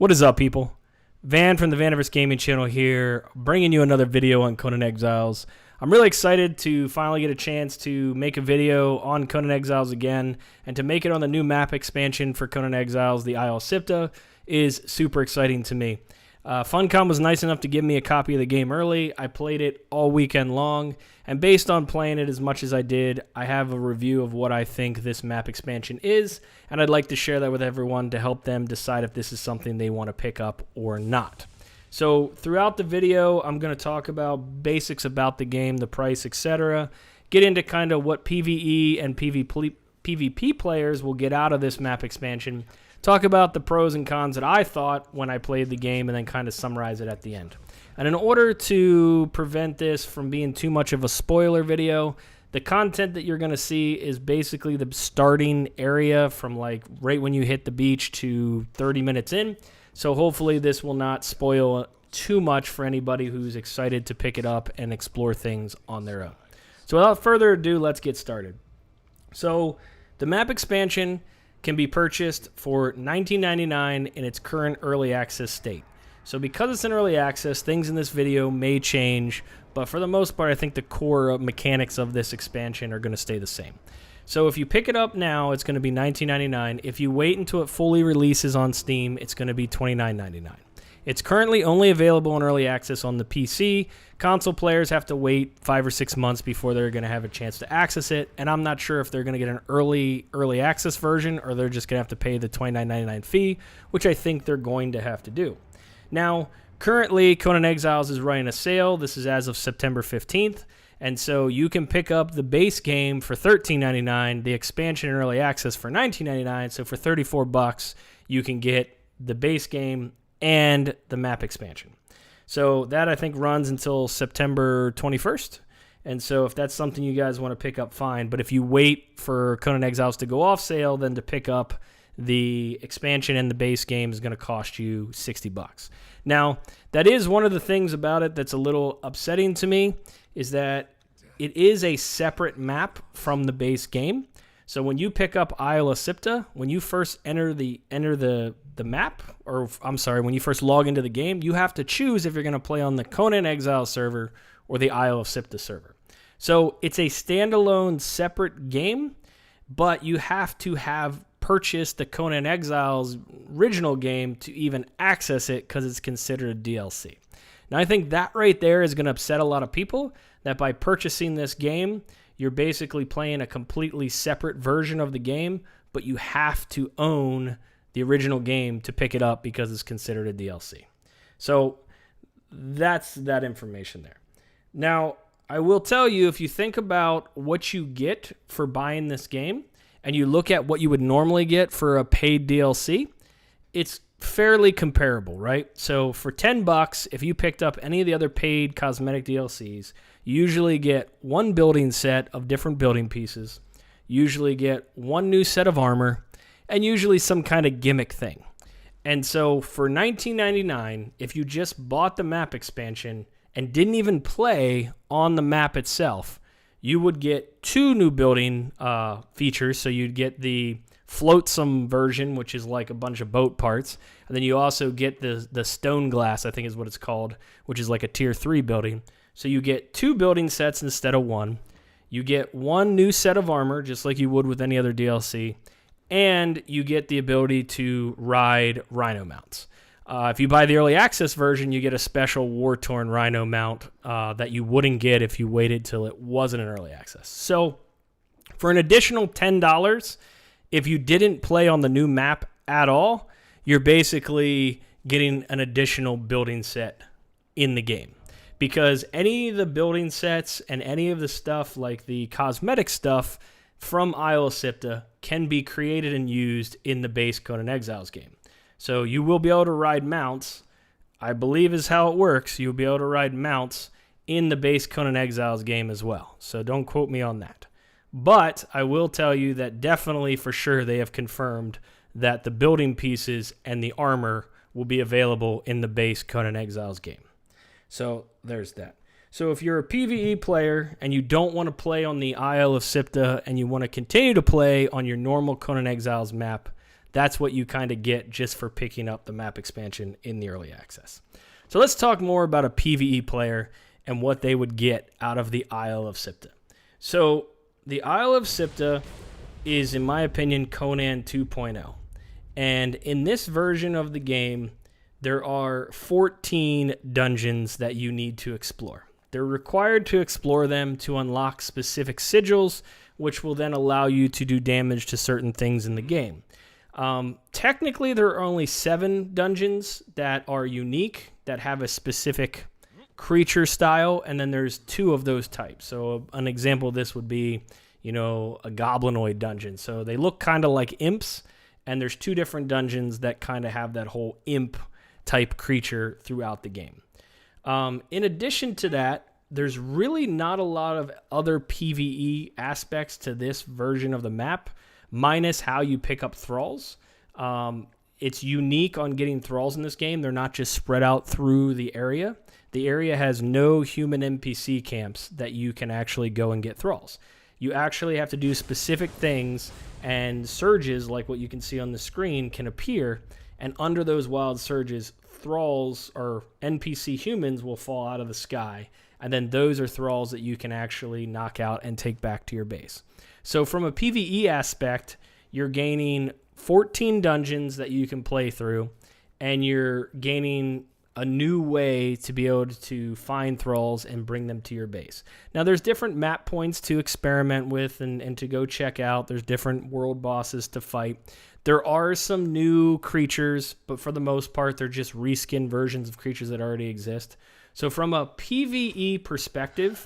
What is up, people? Van from the Vaniverse Gaming channel here, bringing you another video on Conan Exiles. I'm really excited to finally get a chance to make a video on Conan Exiles again, and to make it on the new map expansion for Conan Exiles, the Isle of Siptah, is super exciting to me. Funcom was nice enough to give me a copy of the game early. I played it all weekend long, and based on playing it as much as I did, I have a review of what I think this map expansion is, and I'd like to share that with everyone to help them decide if this is something they want to pick up or not. So throughout the video, I'm going to talk about basics about the game, the price, etc. Get into kind of what PvE and PvP players will get out of this map expansion. Talk about the pros and cons that I thought when I played the game, and then kind of summarize it at the end. And in order to prevent this from being too much of a spoiler video, the content that you're going to see is basically the starting area from like right when you hit the beach to 30 minutes in. So hopefully this will not spoil too much for anybody who's excited to pick it up and explore things on their own. So without further ado, let's get started. So the map expansion can be purchased for $19.99 in its current early access state. So because it's in early access, things in this video may change, but for the most part, I think the core mechanics of this expansion are going to stay the same. So if you pick it up now, it's going to be $19.99. If you wait until it fully releases on Steam, it's going to be $29.99. It's currently only available in early access on the PC. Console players have to wait 5 or 6 months before they're going to have a chance to access it, and I'm not sure if they're going to get an early access version, or they're just going to have to pay the $29.99 fee, which I think they're going to have to do. Now, currently, Conan Exiles is running a sale. This is as of September 15th, and so you can pick up the base game for $13.99, the expansion in early access for $19.99, so for $34, you can get the base game and the map expansion. So that, I think, runs until September 21st. And so if that's something you guys want to pick up, fine. But if you wait for Conan Exiles to go off sale, then to pick up the expansion and the base game is going to cost you $60. Now, that is one of the things about it that's a little upsetting to me, is that it is a separate map from the base game. So when you pick up Isle of Siptah, when you first enter the map, or I'm sorry, when you first log into the game, you have to choose if you're going to play on the Conan Exiles server or the Isle of Siptah server. So it's a standalone separate game, but you have to have purchased the Conan Exiles original game to even access it, because it's considered a DLC. Now I think that right there is going to upset a lot of people, that by purchasing this game, you're basically playing a completely separate version of the game, but you have to own the original game to pick it up because it's considered a DLC. So that's that information there. Now, I will tell you, if you think about what you get for buying this game, and you look at what you would normally get for a paid DLC, it's fairly comparable, right? So for $10, if you picked up any of the other paid cosmetic DLCs, you usually get one building set of different building pieces, usually get one new set of armor, and usually some kind of gimmick thing. And so for $19.99, if you just bought the map expansion and didn't even play on the map itself, you would get 2 new building features. So you'd get the floatsome version, which is like a bunch of boat parts, and then you also get the stone glass, I think is what it's called, which is like a tier 3 building. So you get 2 building sets instead of 1. You get 1 new set of armor, just like you would with any other DLC, and you get the ability to ride rhino mounts. If you buy the early access version, you get a special war-torn rhino mount that you wouldn't get if you waited till it wasn't in early access. So for an additional $10, if you didn't play on the new map at all, you're basically getting an additional building set in the game. Because any of the building sets and any of the stuff, like the cosmetic stuff from Isle of Siptah, can be created and used in the base Conan Exiles game. So you will be able to ride mounts, I believe is how it works. You'll be able to ride mounts in the base Conan Exiles game as well. So don't quote me on that. But I will tell you that definitely for sure they have confirmed that the building pieces and the armor will be available in the base Conan Exiles game. So there's that. So if you're a PvE player and you don't want to play on the Isle of Siptah and you want to continue to play on your normal Conan Exiles map, that's what you kind of get just for picking up the map expansion in the early access. So let's talk more about a PvE player and what they would get out of the Isle of Siptah. So the Isle of Siptah is, in my opinion, Conan 2.0. And in this version of the game, there are 14 dungeons that you need to explore. They're required to explore them to unlock specific sigils, which will then allow you to do damage to certain things in the game. Technically, there are only 7 dungeons that are unique, that have a specific creature style, and then there's 2 of those types. So an example of this would be, a goblinoid dungeon. So they look kind of like imps, and there's 2 different dungeons that kind of have that whole imp type creature throughout the game. In addition to that, there's really not a lot of other PvE aspects to this version of the map, minus how you pick up Thralls. It's unique on getting Thralls in this game. They're not just spread out through the area. The area has no human NPC camps that you can actually go and get Thralls. You actually have to do specific things, and surges, like what you can see on the screen, can appear, and under those wild surges, Thralls or NPC humans will fall out of the sky, and then those are Thralls that you can actually knock out and take back to your base. So from a PvE aspect, you're gaining 14 dungeons that you can play through, and you're gaining a new way to be able to find Thralls and bring them to your base. Now, there's different map points to experiment with and to go check out. There's different world bosses to fight. There are some new creatures, but for the most part, they're just reskin versions of creatures that already exist. So from a PvE perspective,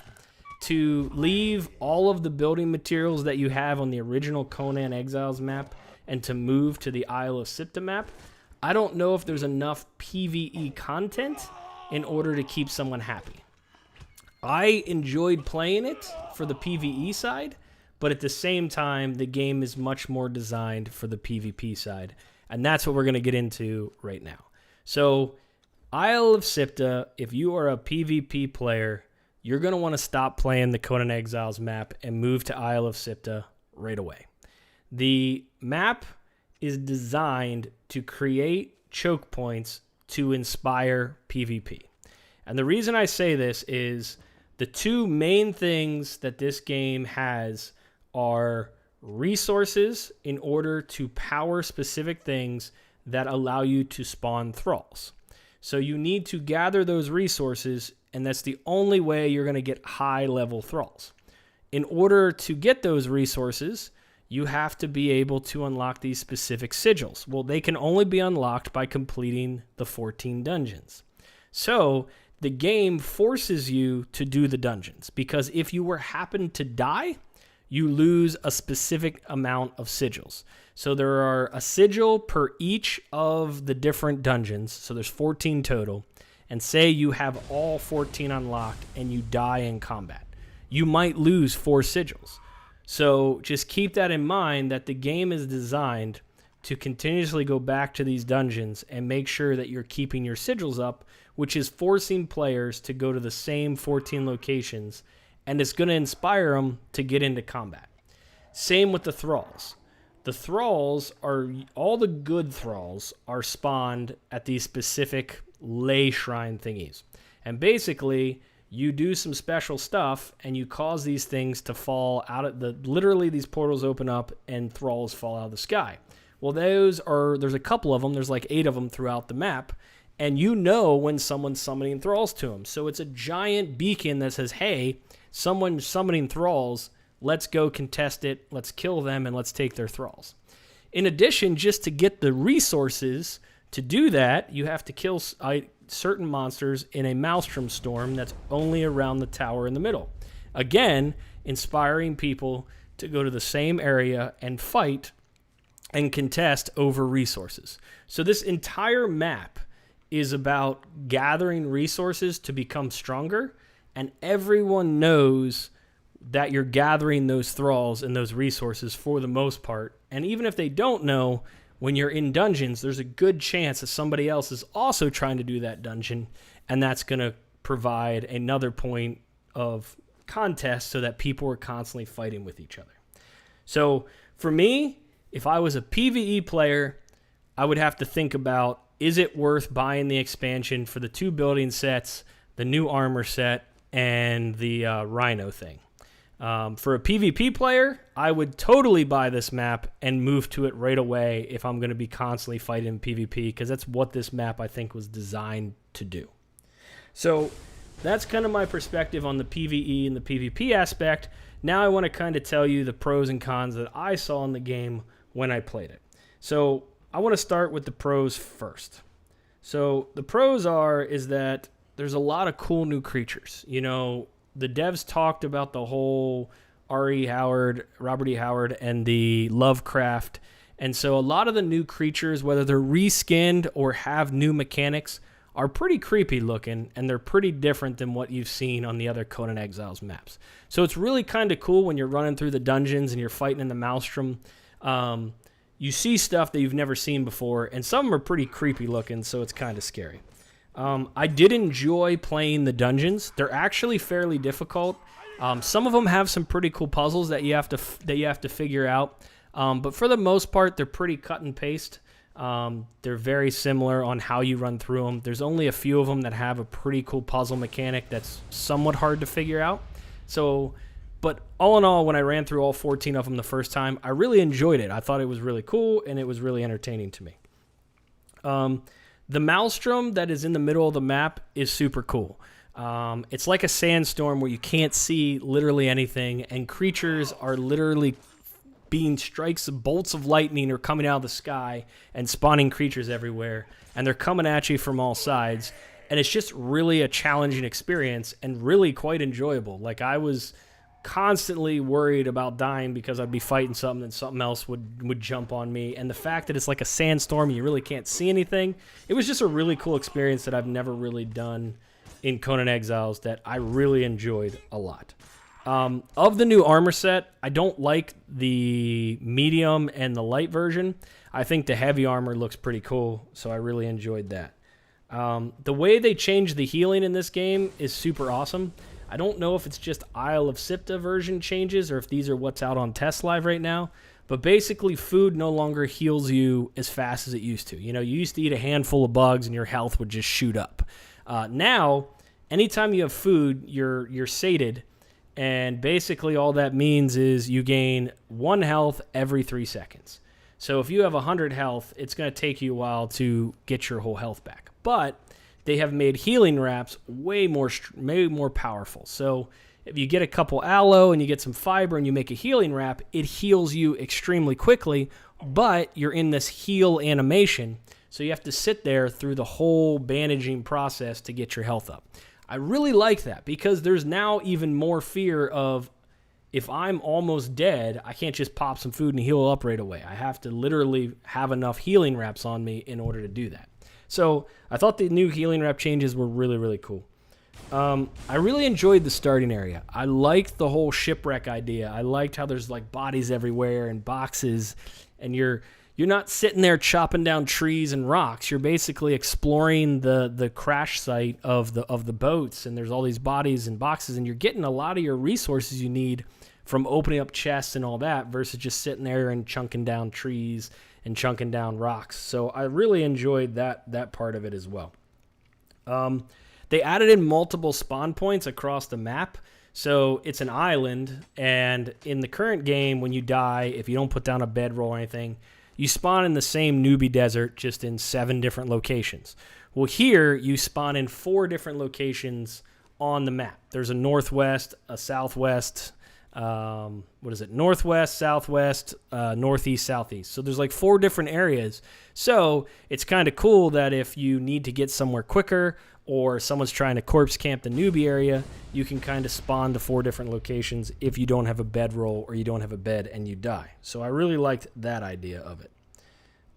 to leave all of the building materials that you have on the original Conan Exiles map and to move to the Isle of Siptah map, I don't know if there's enough PvE content in order to keep someone happy. I enjoyed playing it for the PvE side, but at the same time, the game is much more designed for the PvP side, and that's what we're going to get into right now. So, Isle of Siptah, if you are a PvP player, you're going to want to stop playing the Conan Exiles map and move to Isle of Siptah right away. The map is designed to create choke points to inspire PvP. And the reason I say this is the 2 main things that this game has are resources in order to power specific things that allow you to spawn Thralls. So you need to gather those resources, and that's the only way you're going to get high-level Thralls. In order to get those resources, you have to be able to unlock these specific sigils. Well, they can only be unlocked by completing the 14 dungeons. So the game forces you to do the dungeons, because if you happen to die, you lose a specific amount of sigils. So there are a sigil per each of the different dungeons, so there's 14 total, and say you have all 14 unlocked and you die in combat. You might lose 4 sigils. So just keep that in mind, that the game is designed to continuously go back to these dungeons and make sure that you're keeping your sigils up, which is forcing players to go to the same 14 locations, and it's going to inspire them to get into combat. Same with the Thralls. The Thralls all the good Thralls are spawned at these specific ley shrine thingies. And basically, you do some special stuff, and you cause these things to fall out of literally these portals open up, and Thralls fall out of the sky. Well, there's a couple of them. There's like 8 of them throughout the map, and you know when someone's summoning Thralls to them. So it's a giant beacon that says, hey, someone's summoning Thralls. Let's go contest it. Let's kill them, and let's take their Thralls. In addition, just to get the resources to do that, you have to kill certain monsters in a Maelstrom storm that's only around the tower in the middle. Again, inspiring people to go to the same area and fight and contest over resources. So this entire map is about gathering resources to become stronger, and everyone knows that you're gathering those Thralls and those resources for the most part. And even if they don't know, when you're in dungeons, there's a good chance that somebody else is also trying to do that dungeon, and that's going to provide another point of contest so that people are constantly fighting with each other. So for me, if I was a PvE player, I would have to think about, is it worth buying the expansion for the 2 building sets, the new armor set, and the Rhino thing? For a PvP player, I would totally buy this map and move to it right away if I'm going to be constantly fighting PvP, because that's what this map, I think, was designed to do. So that's kind of my perspective on the PvE and the PvP aspect. Now I want to kind of tell you the pros and cons that I saw in the game when I played it. So I want to start with the pros first. So the pros is that there's a lot of cool new creatures. You know, the devs talked about the whole Robert E. Howard, and the Lovecraft. And so a lot of the new creatures, whether they're reskinned or have new mechanics, are pretty creepy looking, and they're pretty different than what you've seen on the other Conan Exiles maps. So it's really kind of cool when you're running through the dungeons and you're fighting in the Maelstrom. You see stuff that you've never seen before, and some of them are pretty creepy looking, so it's kind of scary. I did enjoy playing the dungeons. They're actually fairly difficult. Some of them have some pretty cool puzzles that you have to figure out. But for the most part, they're pretty cut and paste. They're very similar on how you run through them. There's only a few of them that have a pretty cool puzzle mechanic that's somewhat hard to figure out. But all in all, when I ran through all 14 of them the first time, I really enjoyed it. I thought it was really cool, and it was really entertaining to me. The Maelstrom that is in the middle of the map is super cool. It's like a sandstorm where you can't see literally anything, and creatures are literally being strikes of bolts of lightning are coming out of the sky and spawning creatures everywhere, and they're coming at you from all sides, and it's just really a challenging experience and really quite enjoyable. Like, I was constantly worried about dying because I'd be fighting something and something else would jump on me, and the fact that it's like a sandstorm and you really can't see anything, it was just a really cool experience that I've never really done in Conan Exiles that I really enjoyed a lot. Of the new armor set, I don't like the medium and the light version. I think the heavy armor looks pretty cool, so I really enjoyed that. The way they changed the healing in this game is super awesome. I don't know if it's just Isle of Siptah version changes or if these are what's out on test live right now, but basically food no longer heals you as fast as it used to. You know, you used to eat a handful of bugs and your health would just shoot up. Now, anytime you have food, you're sated. And basically all that means is you gain 1 health every 3 seconds. So if you have 100 health, it's going to take you a while to get your whole health back. But they have made healing wraps way more powerful. So if you get a couple aloe and you get some fiber and you make a healing wrap, it heals you extremely quickly, but you're in this heal animation. So you have to sit there through the whole bandaging process to get your health up. I really like that because there's now even more fear of, if I'm almost dead, I can't just pop some food and heal up right away. I have to literally have enough healing wraps on me in order to do that. So I thought the new healing wrap changes were really, really cool. I really enjoyed the starting area. I liked the whole shipwreck idea. I liked how there's like bodies everywhere and boxes, and you're not sitting there chopping down trees and rocks. You're basically exploring the crash site of the boats, and there's all these bodies and boxes, and you're getting a lot of your resources you need from opening up chests and all that versus just sitting there and chunking down trees and chunking down rocks. So I really enjoyed that part of it as well. They added in multiple spawn points across the map. So it's an island, and in the current game, when you die, if you don't put down a bedroll or anything, you spawn in the same newbie desert, just in 7 different locations. Well, here, you spawn in 4 different locations on the map. There's a northwest, a southwest, northwest, southwest, northeast, southeast. So there's like 4 different areas. So it's kind of cool that if you need to get somewhere quicker, or someone's trying to corpse camp the newbie area, you can kind of spawn to 4 different locations if you don't have a bedroll or you don't have a bed and you die. So I really liked that idea of it.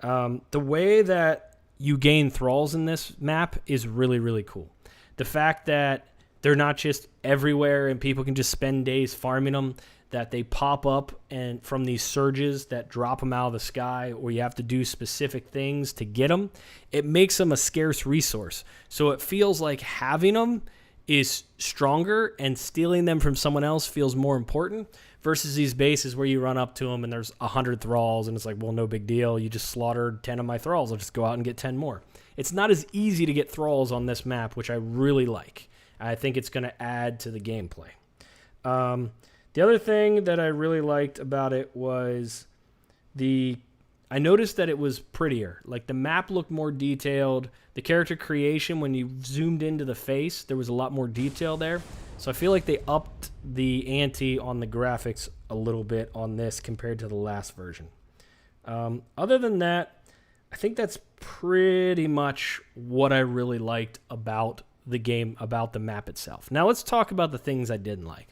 The way that you gain Thralls in this map is really, really cool. The fact that they're not just everywhere and people can just spend days farming them, that they pop up and from these surges that drop them out of the sky, or you have to do specific things to get them, it makes them a scarce resource. So it feels like having them is stronger and stealing them from someone else feels more important, versus these bases where you run up to them and there's 100 thralls and it's like, well, no big deal. You just slaughtered 10 of my thralls. I'll just go out and get 10 more. It's not as easy to get thralls on this map, which I really like. I think it's going to add to the gameplay. The other thing that I really liked about it was I noticed that it was prettier. Like the map looked more detailed. The character creation, when you zoomed into the face, there was a lot more detail there. So I feel like they upped the ante on the graphics a little bit on this compared to the last version. Other than that, I think that's pretty much what I really liked about the game, about the map itself. Now let's talk about the things I didn't like.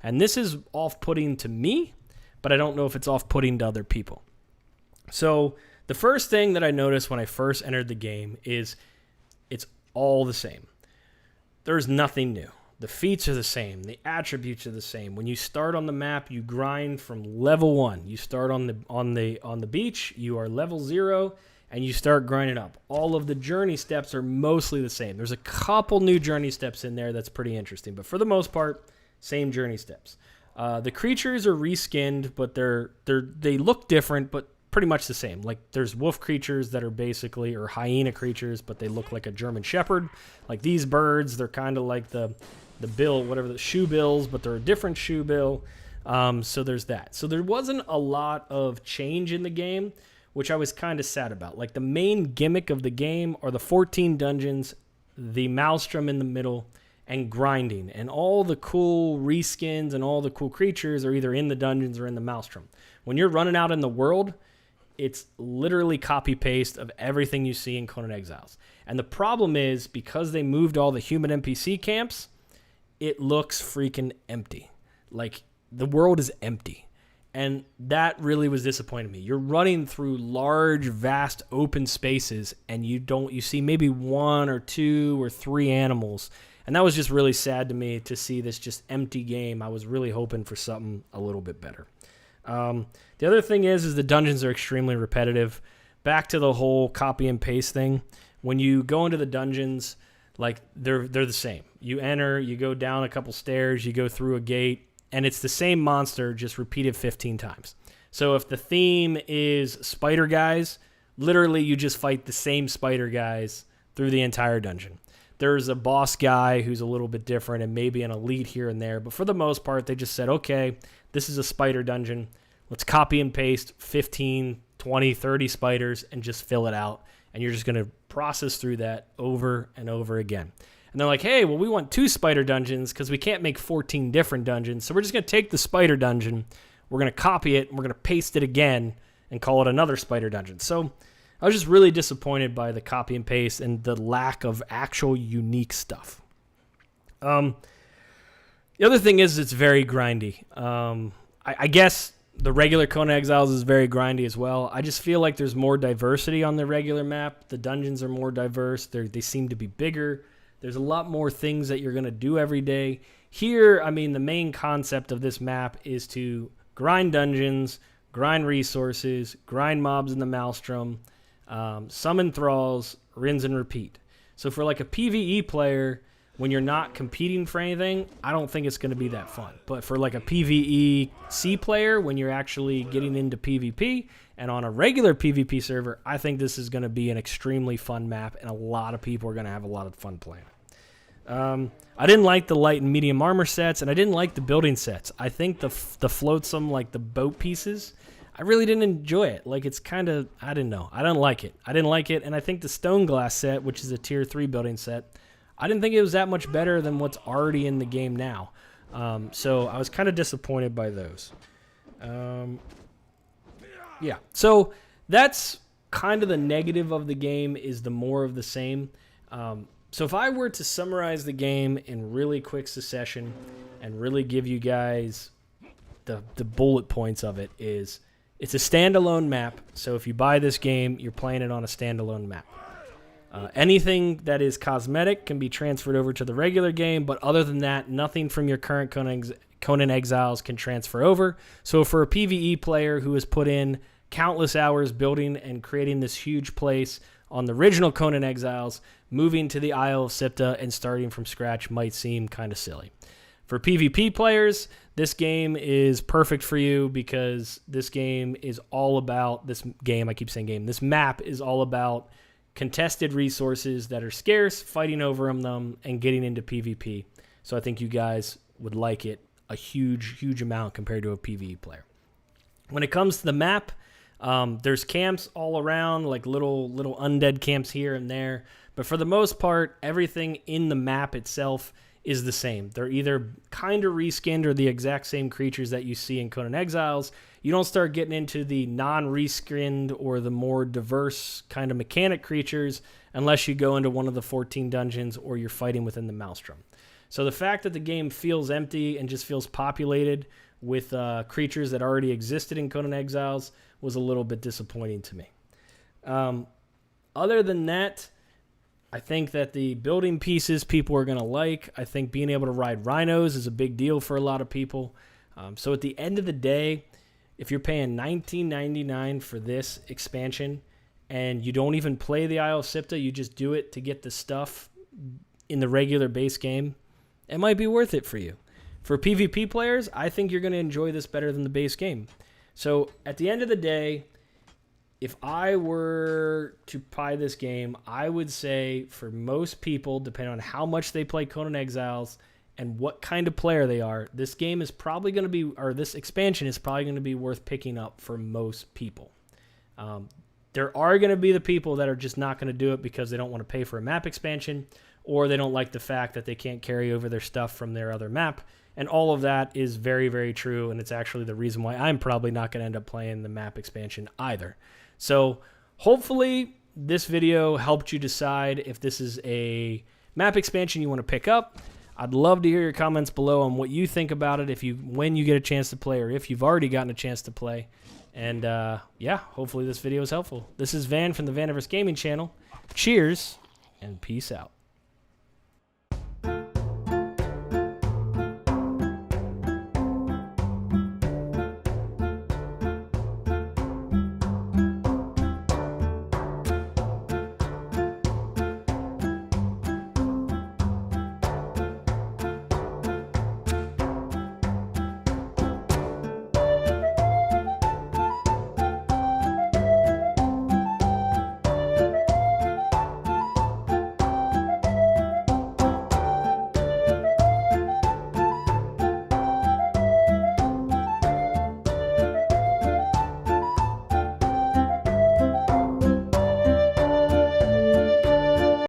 And this is off-putting to me, but I don't know if it's off-putting to other people. So the first thing that I noticed when I first entered the game is it's all the same. There's nothing new. The feats are the same. The attributes are the same. When you start on the map, you grind from level 1. You start on the beach, you are level 0, and you start grinding up. All of the journey steps are mostly the same. There's a couple new journey steps in there that's pretty interesting, but for the most part, same journey steps. The creatures are reskinned, but they look different, but pretty much the same. Like there's wolf creatures that are basically, or hyena creatures, but they look like a German shepherd. Like these birds, they're kind of like the bill, whatever, the shoe bills, but they're a different shoe bill. So there's that. So there wasn't a lot of change in the game, which I was kind of sad about. Like the main gimmick of the game are the 14 dungeons, the Maelstrom in the middle, and grinding. And all the cool reskins and all the cool creatures are either in the dungeons or in the Maelstrom. When you're running out in the world, it's literally copy-paste of everything you see in Conan Exiles. And the problem is, because they moved all the human NPC camps, it looks freaking empty. Like, the world is empty. And that really was disappointing me. You're running through large, vast, open spaces, and you see maybe 1 or 2 or 3 animals. And that was just really sad to me to see this just empty game. I was really hoping for something a little bit better. The other thing is the dungeons are extremely repetitive. Back to the whole copy and paste thing. When you go into the dungeons, like they're the same. You enter, you go down a couple stairs, you go through a gate, and it's the same monster just repeated 15 times. So if the theme is spider guys, literally you just fight the same spider guys through the entire dungeon. There's a boss guy who's a little bit different and maybe an elite here and there, but for the most part, they just said, okay, this is a spider dungeon. Let's copy and paste 15, 20, 30 spiders and just fill it out. And you're just going to process through that over and over again. And they're like, hey, well, we want 2 spider dungeons because we can't make 14 different dungeons. So we're just going to take the spider dungeon, we're going to copy it, and we're going to paste it again and call it another spider dungeon. So I was just really disappointed by the copy and paste and the lack of actual unique stuff. The other thing is it's very grindy. I guess the regular Conan Exiles is very grindy as well. I just feel like there's more diversity on the regular map. The dungeons are more diverse. They seem to be bigger. There's a lot more things that you're going to do every day. Here, I mean, the main concept of this map is to grind dungeons, grind resources, grind mobs in the Maelstrom, summon thralls, rinse and repeat. So for like a PvE player, when you're not competing for anything, I don't think it's going to be that fun. But for like a PvE C player, when you're actually getting into PvP and on a regular PvP server, I think this is going to be an extremely fun map, and a lot of people are going to have a lot of fun playing. I didn't like the light and medium armor sets, and I didn't like the building sets. I think the floatsome, like the boat pieces, I really didn't enjoy it. Like, it's kind of, I didn't know. I didn't like it. And I think the stone glass set, which is a tier 3 building set, I didn't think it was that much better than what's already in the game now. So I was kind of disappointed by those. Yeah, so that's kind of the negative of the game, is the more of the same. So if I were to summarize the game in really quick succession and really give you guys the bullet points of it, is it's a standalone map. So if you buy this game, you're playing it on a standalone map. Anything that is cosmetic can be transferred over to the regular game, but other than that, nothing from your current Conan Exiles can transfer over. So for a PvE player who has put in countless hours building and creating this huge place on the original Conan Exiles, moving to the Isle of Siptah and starting from scratch might seem kind of silly. For PvP players, this game is perfect for you because this game is all about, this map is all about contested resources that are scarce, fighting over them, and getting into PvP. So I think you guys would like it a huge amount compared to a PvE player. When it comes to the map, there's camps all around, like little undead camps here and there. But for the most part, everything in the map itself is the same. They're either kind of reskinned or the exact same creatures that you see in Conan Exiles. You don't start getting into the non-reskinned or the more diverse kind of mechanic creatures unless you go into one of the 14 dungeons or you're fighting within the Maelstrom. So the fact that the game feels empty and just feels populated with creatures that already existed in Conan Exiles was a little bit disappointing to me. Other than that, I think that the building pieces people are going to like. I think being able to ride rhinos is a big deal for a lot of people. So at the end of the day, if you're paying $19.99 for this expansion and you don't even play the Isle of Siptah, you just do it to get the stuff in the regular base game, it might be worth it for you. For PvP players, I think you're going to enjoy this better than the base game. So at the end of the day, if I were to buy this game, I would say for most people, depending on how much they play Conan Exiles and what kind of player they are, this game is probably going to be, or this expansion is probably going to be worth picking up for most people. There are going to be the people that are just not going to do it because they don't want to pay for a map expansion, or they don't like the fact that they can't carry over their stuff from their other map. And all of that is very true, and it's actually the reason why I'm probably not going to end up playing the map expansion either. So hopefully this video helped you decide if this is a map expansion you want to pick up. I'd love to hear your comments below on what you think about it when you get a chance to play, or if you've already gotten a chance to play. And yeah, hopefully this video is helpful. This is Van from the Vaniverse Gaming channel. Cheers and peace out.